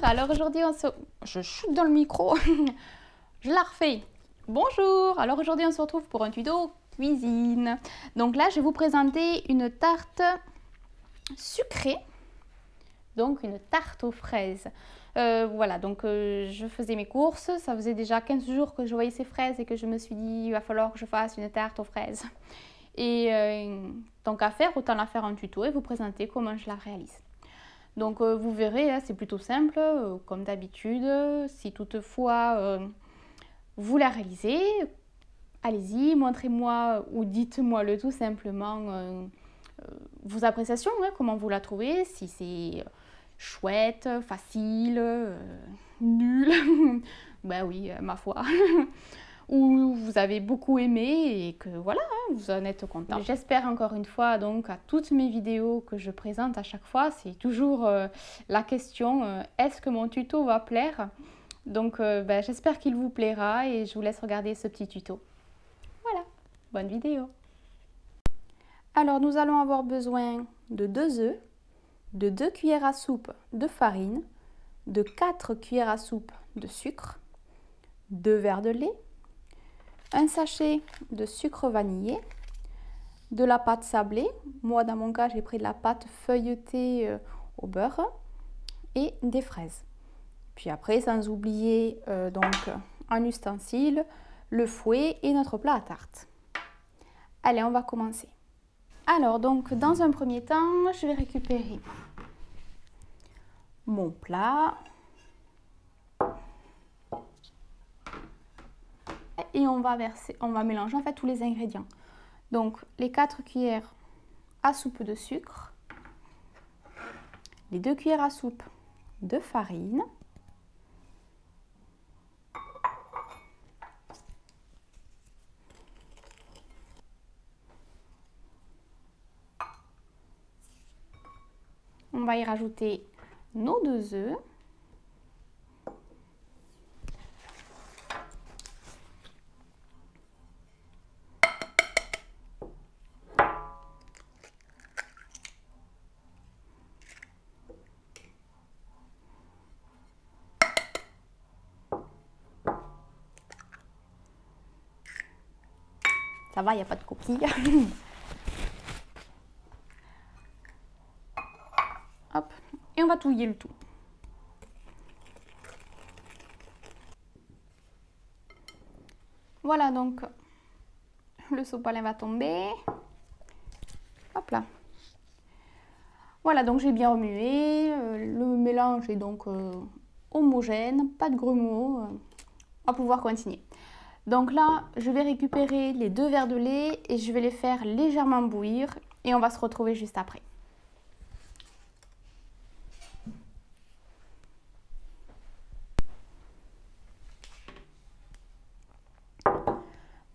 alors aujourd'hui Je chute dans le micro, je la refais. Bonjour, alors aujourd'hui on se retrouve pour un tuto cuisine. Donc là je vais vous présenter une tarte sucrée, donc une tarte aux fraises. Voilà, donc je faisais mes courses, ça faisait déjà 15 jours que je voyais ces fraises et que je me suis dit il va falloir que je fasse une tarte aux fraises. Et tant qu'à faire, autant la faire en tuto et vous présenter comment je la réalise. Donc vous verrez, c'est plutôt simple, comme d'habitude. Si toutefois vous la réalisez, allez-y, montrez-moi ou dites-moi le tout simplement vos appréciations, comment vous la trouvez, si c'est chouette, facile, nul, ben oui, ma foi. Ou vous avez beaucoup aimé et que voilà, vous en êtes content. J'espère encore une fois donc à toutes mes vidéos que je présente à chaque fois, c'est toujours la question est-ce que mon tuto va plaire? Donc j'espère qu'il vous plaira et je vous laisse regarder ce petit tuto. Voilà, bonne vidéo. Alors nous allons avoir besoin de 2 œufs, de 2 cuillères à soupe de farine, de 4 cuillères à soupe de sucre, 2 verres de lait, un sachet de sucre vanillé, de la pâte sablée, moi dans mon cas j'ai pris de la pâte feuilletée au beurre et des fraises. Puis après sans oublier donc un ustensile, le fouet et notre plat à tarte. Allez, on va commencer. Alors donc dans un premier temps, je vais récupérer mon plat. Et on va mélanger en fait tous les ingrédients. Donc les 4 cuillères à soupe de sucre, les 2 cuillères à soupe de farine, on va y rajouter nos 2 œufs. Ça va, il n'y a pas de coquille. Hop, et on va touiller le tout. Voilà, donc le sopalin va tomber. Hop là. Voilà, donc j'ai bien remué. Le mélange est donc homogène, pas de grumeaux. On va pouvoir continuer. Donc là, je vais récupérer les 2 verres de lait et je vais les faire légèrement bouillir et on va se retrouver juste après.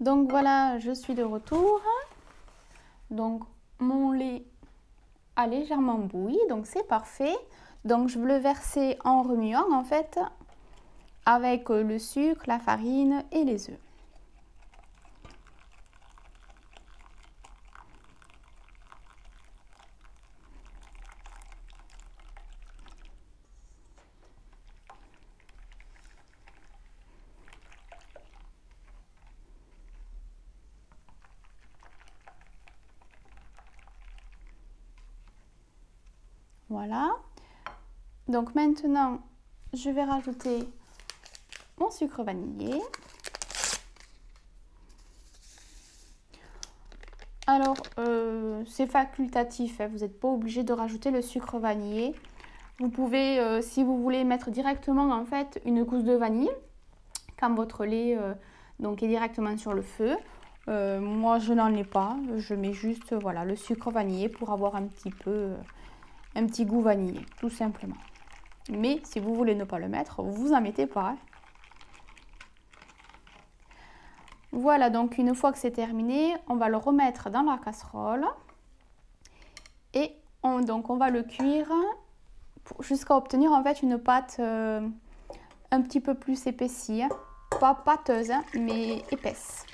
Donc voilà, je suis de retour. Donc mon lait a légèrement bouilli, donc c'est parfait. Donc je vais le verser en remuant en fait avec le sucre, la farine et les œufs. Voilà. Donc maintenant, je vais rajouter mon sucre vanillé. Alors, c'est facultatif, vous n'êtes pas obligé de rajouter le sucre vanillé. Vous pouvez, si vous voulez, mettre directement en fait une gousse de vanille quand votre lait donc est directement sur le feu. Moi, je n'en ai pas. Je mets juste voilà, le sucre vanillé pour avoir un petit goût vanillé, tout simplement. Mais si vous voulez ne pas le mettre, vous en mettez pas. Voilà, donc une fois que c'est terminé, on va le remettre dans la casserole et on va le cuire jusqu'à obtenir en fait une pâte un petit peu plus épaissie, pas pâteuse mais épaisse.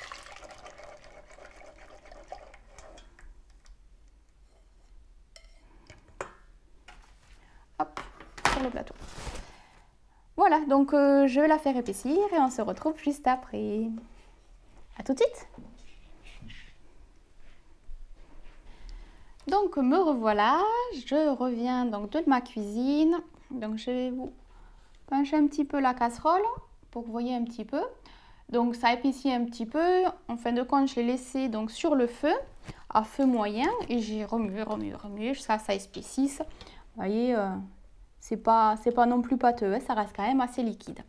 Hop, sur le plateau. Voilà, donc je vais la faire épaissir et on se retrouve juste après. À tout de suite. Donc me revoilà, je reviens donc de ma cuisine. Donc je vais vous pencher un petit peu la casserole pour que vous voyez un petit peu. Donc ça épaissit un petit peu. En fin de compte, je l'ai laissé donc sur le feu, à feu moyen, et j'ai remué jusqu'à ce que ça épaississe. Vous voyez, c'est pas non plus pâteux, hein, ça reste quand même assez liquide.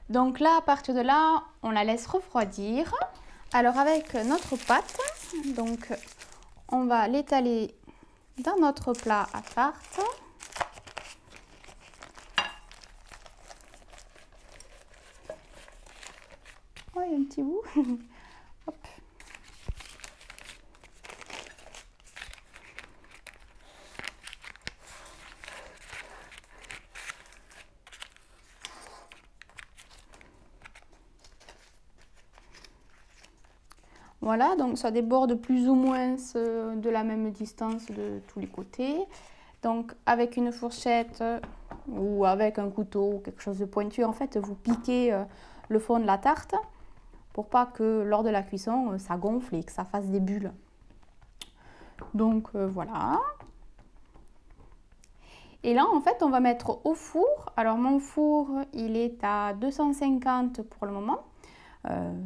Donc là, à partir de là, on la laisse refroidir. Alors avec notre pâte, donc on va l'étaler dans notre plat à tarte. Oh, il y a un petit bout. Hop. Voilà, donc ça déborde plus ou moins de la même distance de tous les côtés. Donc avec une fourchette ou avec un couteau ou quelque chose de pointu, en fait, vous piquez le fond de la tarte pour pas que lors de la cuisson, ça gonfle et que ça fasse des bulles. Donc voilà. Et là, en fait, on va mettre au four. Alors mon four, il est à 250 pour le moment.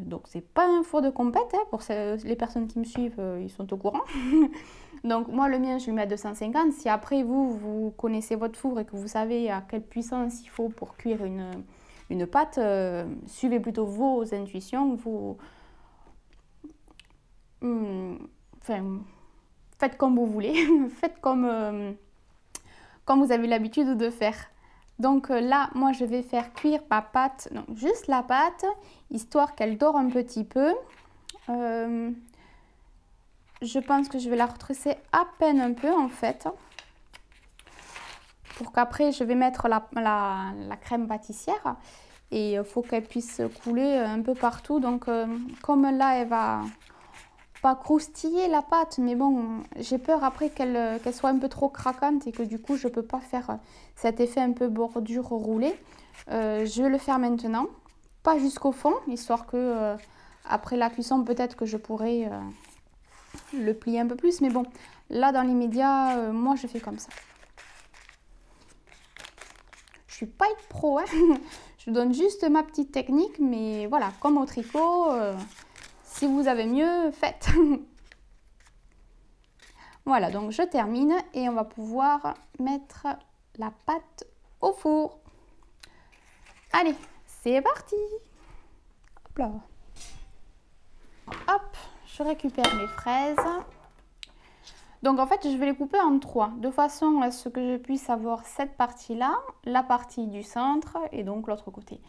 Donc c'est pas un four de compète, hein, pour les personnes qui me suivent, ils sont au courant. Donc moi le mien je le mets à 250. Si après vous connaissez votre four et que vous savez à quelle puissance il faut pour cuire une pâte, suivez plutôt vos intuitions, enfin, faites comme vous voulez, faites comme vous avez l'habitude de faire. Donc là, moi, je vais faire cuire ma pâte, donc juste la pâte, histoire qu'elle dore un petit peu. Je pense que je vais la retrousser à peine un peu, en fait. Pour qu'après, je vais mettre la crème pâtissière. Et il faut qu'elle puisse couler un peu partout. Donc, comme là, elle va pas croustiller la pâte, mais bon, j'ai peur après qu'elle soit un peu trop craquante et que du coup je peux pas faire cet effet un peu bordure roulée. Je vais le faire maintenant, pas jusqu'au fond, histoire que après la cuisson peut-être que je pourrais le plier un peu plus, mais bon, là dans l'immédiat, moi je fais comme ça. Je suis pas une pro, hein. Je donne juste ma petite technique, mais voilà, comme au tricot. Si vous avez mieux, faites. Voilà, donc je termine et on va pouvoir mettre la pâte au four. Allez, c'est parti. Hop là. Hop, je récupère mes fraises. Donc en fait, je vais les couper en trois, de façon à ce que je puisse avoir cette partie-là, la partie du centre et donc l'autre côté.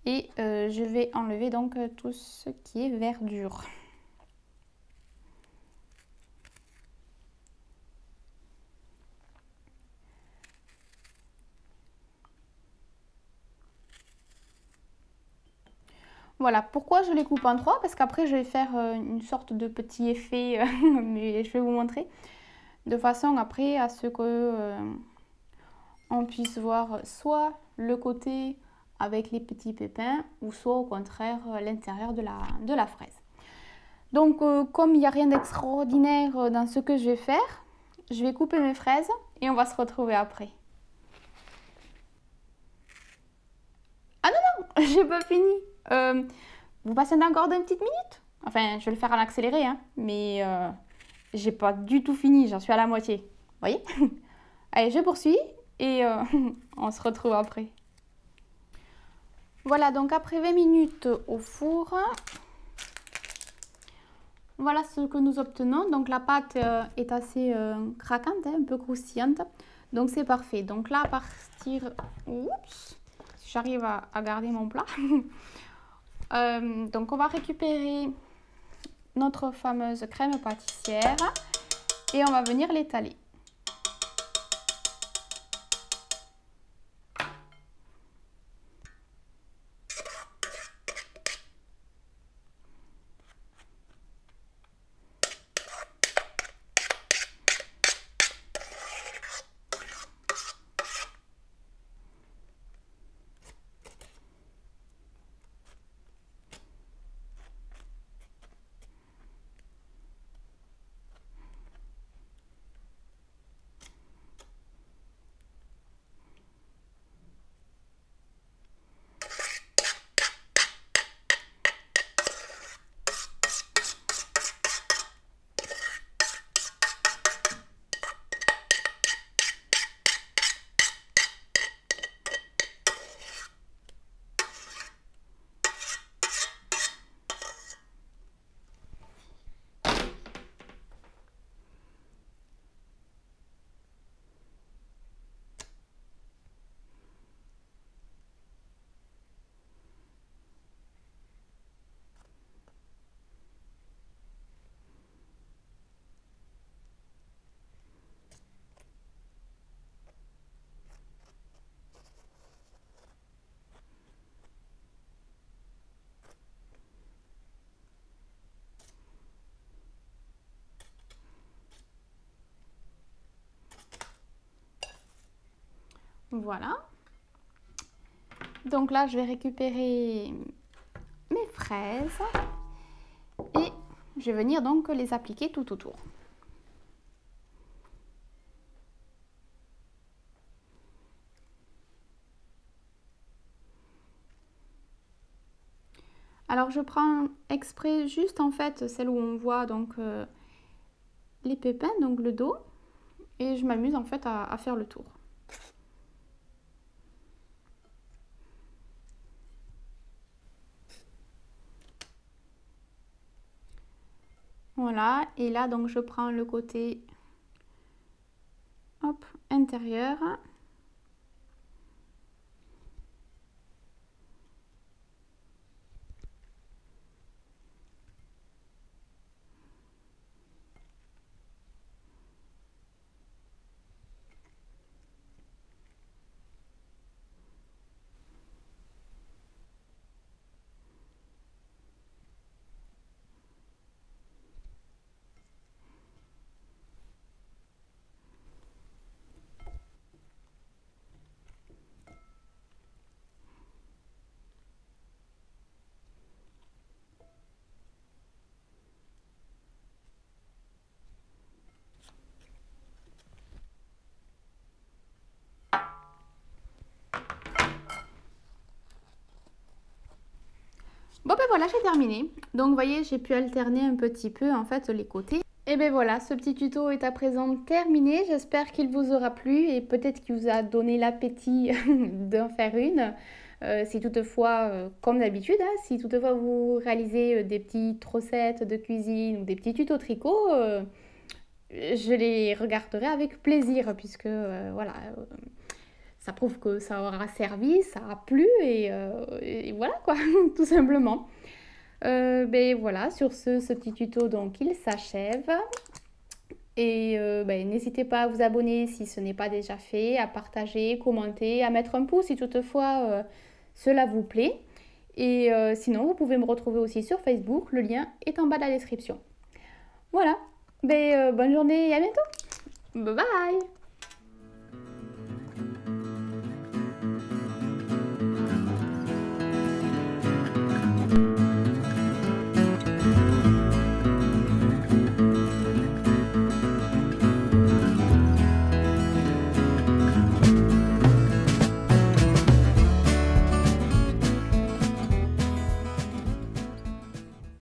Et je vais enlever donc tout ce qui est verdure. Voilà, pourquoi je les coupe en trois? Parce qu'après, je vais faire une sorte de petit effet, mais je vais vous montrer. De façon après à ce que on puisse voir soit le côté avec les petits pépins ou soit au contraire l'intérieur de la fraise. Donc comme il n'y a rien d'extraordinaire dans ce que je vais faire, je vais couper mes fraises et on va se retrouver après. Ah non, non, j'ai pas fini. Vous patientez encore d'une petite minute? Enfin, je vais le faire en accéléré, hein, mais j'ai pas du tout fini, j'en suis à la moitié. Vous voyez? Allez, je poursuis et on se retrouve après. Voilà, donc après 20 minutes au four, voilà ce que nous obtenons. Donc la pâte est assez craquante, hein, un peu croustillante. Donc c'est parfait. Donc là, à partir... Oups, si j'arrive à garder mon plat. Donc on va récupérer notre fameuse crème pâtissière et on va venir l'étaler. Voilà. Donc là, je vais récupérer mes fraises et je vais venir donc les appliquer tout autour. Alors je prends exprès juste en fait celle où on voit donc les pépins, donc le dos, et je m'amuse en fait à faire le tour. Voilà, et là donc je prends le côté hop, intérieur. Bon ben voilà, j'ai terminé. Donc vous voyez, j'ai pu alterner un petit peu en fait les côtés. Et ben voilà, ce petit tuto est à présent terminé. J'espère qu'il vous aura plu et peut-être qu'il vous a donné l'appétit d'en faire une. Si toutefois, comme d'habitude, hein, si toutefois vous réalisez des petites recettes de cuisine ou des petits tutos tricot, je les regarderai avec plaisir puisque voilà, ça prouve que ça aura servi, ça a plu et voilà quoi, tout simplement. Ben voilà, sur ce petit tuto donc il s'achève. Et ben, n'hésitez pas à vous abonner si ce n'est pas déjà fait, à partager, commenter, à mettre un pouce si toutefois cela vous plaît. Et sinon, vous pouvez me retrouver aussi sur Facebook, le lien est en bas de la description. Voilà, ben, bonne journée et à bientôt. Bye bye.